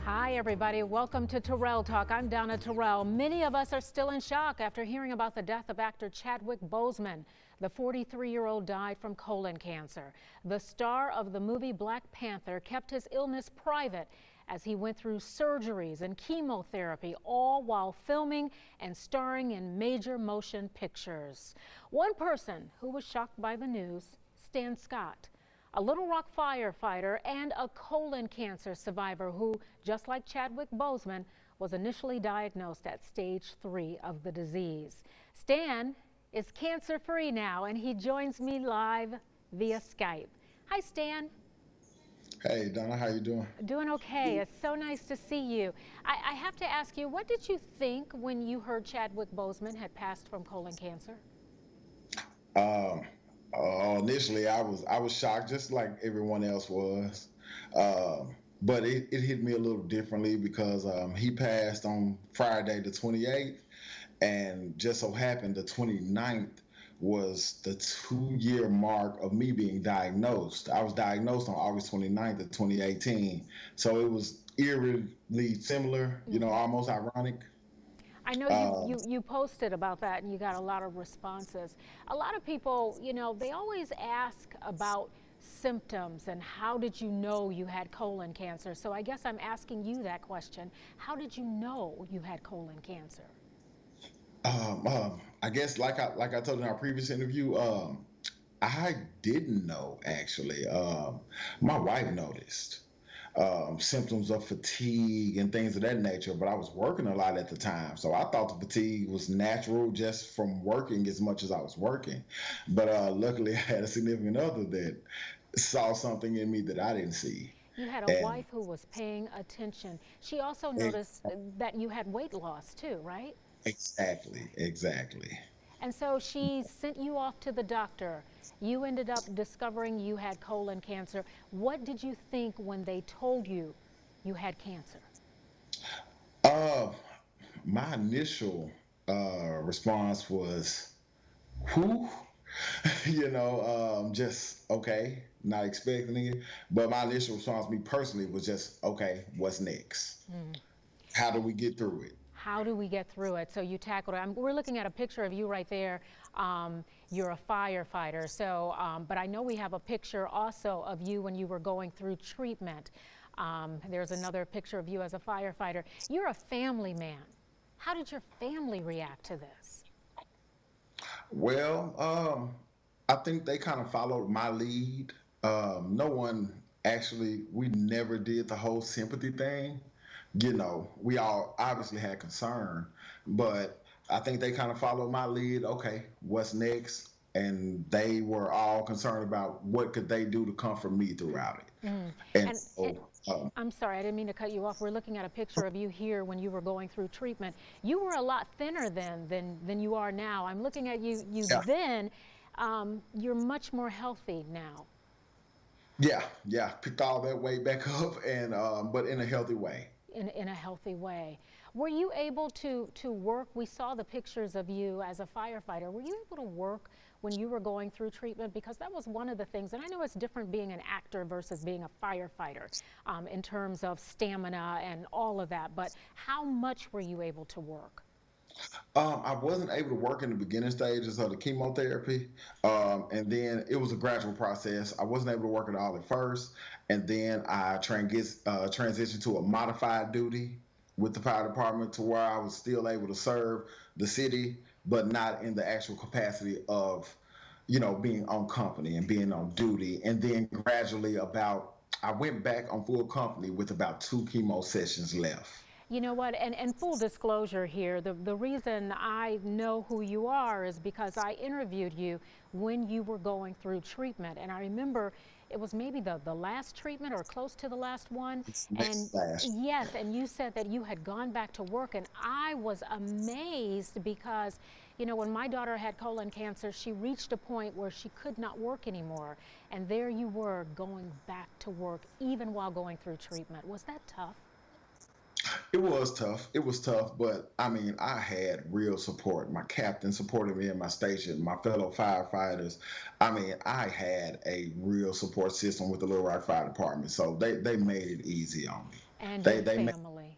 Hi, everybody. Welcome to Terrell Talk. I'm Donna Terrell. Many of us are still in shock after hearing about the death of actor Chadwick Boseman. The 43-year-old died from colon cancer. The star of the movie Black Panther kept his illness private as he went through surgeries and chemotherapy, all while filming and starring in major motion pictures. One person who was shocked by the news, Stan Scott, a Little Rock firefighter and a colon cancer survivor who, just like Chadwick Boseman, was initially diagnosed at stage 3 of the disease. Stan is cancer-free now, and he joins me live via Skype. Hi, Stan. Hey Donna, how you doing? Doing okay. It's so nice to see you. I have to ask you, what did you think when you heard Chadwick Boseman had passed from colon cancer? Um, Initially, I was shocked, just like everyone else was. But it hit me a little differently because he passed on Friday the 28th, and just so happened the 29th was the 2-year mark of me being diagnosed. I was diagnosed on August 29th of 2018, so it was eerily similar, almost ironic. I know you, Uh, you, you posted about that and you got a lot of responses. A lot of people, they always ask about symptoms and how did you know you had colon cancer? So I guess I'm asking you that question. How did you know you had colon cancer? I guess like I told you in our previous interview, I didn't know actually. My wife noticed symptoms of fatigue and things of that nature, but I was working a lot at the time, so I thought the fatigue was natural just from working as much as I was working. But luckily, I had a significant other that saw something in me that I didn't see, You had a and wife who was paying attention. She also ex- noticed that you had weight loss too, right? exactly. And so she sent you off to the doctor. You ended up discovering you had colon cancer. What did you think when they told you you had cancer? Uh, my initial response was, "Who?" Just okay, not expecting it. But my initial response, me personally, was just okay. What's next? How do we get through it? How do we get through it? So you tackled it. We're looking at a picture of you right there. You're a firefighter. So, but I know we have a picture also of you when you were going through treatment. There's another picture of you as a firefighter. You're a family man. How did your family react to this? Well, I think they kind of followed my lead. No one actually, we never did the whole sympathy thing. We all obviously had concern, but I think they kind of followed my lead. Okay, what's next? And they were all concerned about what could they do to comfort me throughout Mm. it. And And so, I'm sorry, I didn't mean to cut you off. We're looking at a picture of you here when you were going through treatment. You were a lot thinner then than you are now. I'm looking at you yeah, then. You're much more healthy now. yeah, picked all that weight back up, and but in a healthy way. In a healthy way. Were you able to work? We saw the pictures of you as a firefighter. Were you able to work when you were going through treatment? Because that was one of the things, and I know it's different being an actor versus being a firefighter in terms of stamina and all of that, but how much were you able to work? I wasn't able to work in the beginning stages of the chemotherapy, and then it was a gradual process. I wasn't able to work at all at first, and then I transitioned to a modified duty with the fire department to where I was still able to serve the city, but not in the actual capacity of, being on company and being on duty. And then gradually, I went back on full company with about 2 chemo sessions left. You know what? And full disclosure here, the reason I know who you are is because I interviewed you when you were going through treatment. And I remember it was maybe the last treatment or close to the last one. And Next last. yes, and you said that you had gone back to work. And I was amazed because, when my daughter had colon cancer, she reached a point where she could not work anymore. And there you were going back to work even while going through treatment. Was that tough? It was tough. It was tough, but I mean, I had real support. My captain supported me in my station, my fellow firefighters. I mean, I had a real support system with the Little Rock Fire Department, so they made it easy on me. And They your they make, family.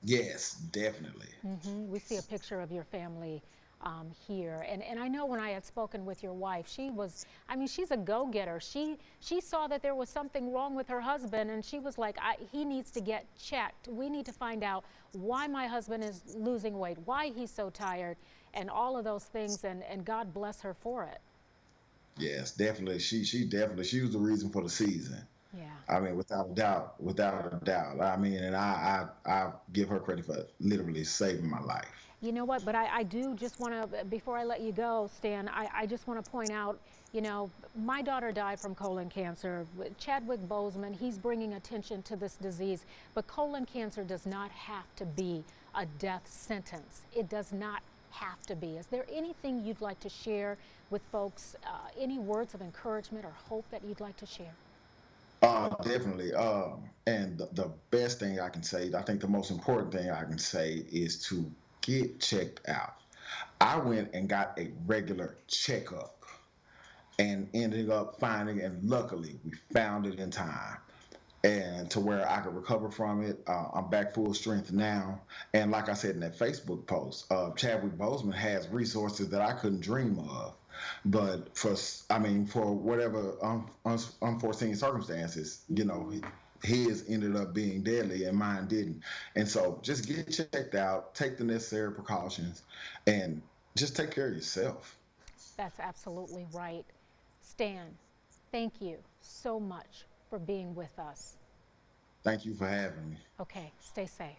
yes, definitely. We see a picture of your family here. And I know when I had spoken with your wife, she was, I mean, she's a go-getter. She saw that there was something wrong with her husband, and she was like, he needs to get checked. We need to find out why my husband is losing weight, why he's so tired, and all of those things. And God bless her for it. Yes, definitely. She was the reason for the season. Yeah. I mean, without a doubt. I mean, and I give her credit for literally saving my life. You know what? But I do just want to, before I let you go, Stan, I just want to point out, you know, my daughter died from colon cancer. Chadwick Boseman, he's bringing attention to this disease. But colon cancer does not have to be a death sentence. It does not have to be. Is there anything you'd like to share with folks? Any words of encouragement or hope that you'd like to share? Definitely. And the best thing I can say, I think the most important thing I can say is to get checked out. I went and got a regular checkup and ended up finding, and luckily we found it in time and to where I could recover from it. I'm back full strength now. And like I said in that Facebook post, Chadwick Boseman has resources that I couldn't dream of. But I mean, for whatever unforeseen circumstances, you know, his ended up being deadly and mine didn't. And so just get checked out, take the necessary precautions, and just take care of yourself. That's absolutely right. Stan, thank you so much for being with us. Thank you for having me. Okay, stay safe.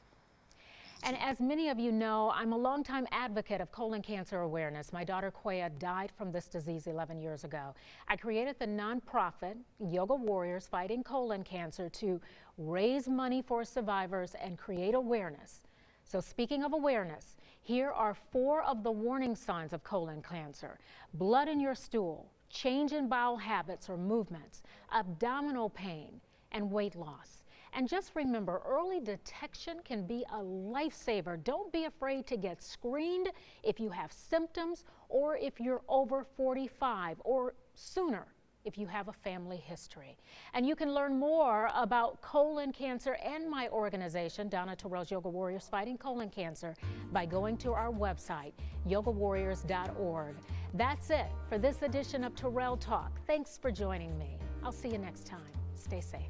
And as many of you know, I'm a longtime advocate of colon cancer awareness. My daughter Quaya died from this disease 11 years ago. I created the nonprofit Yoga Warriors Fighting Colon Cancer to raise money for survivors and create awareness. So speaking of awareness, here are 4 of the warning signs of colon cancer: blood in your stool, change in bowel habits or movements, abdominal pain, and weight loss. And just remember, early detection can be a lifesaver. Don't be afraid to get screened if you have symptoms or if you're over 45 or sooner if you have a family history. And you can learn more about colon cancer and my organization, Donna Terrell's Yoga Warriors Fighting Colon Cancer, by going to our website, yogawarriors.org. That's it for this edition of Terrell Talk. Thanks for joining me. I'll see you next time. Stay safe.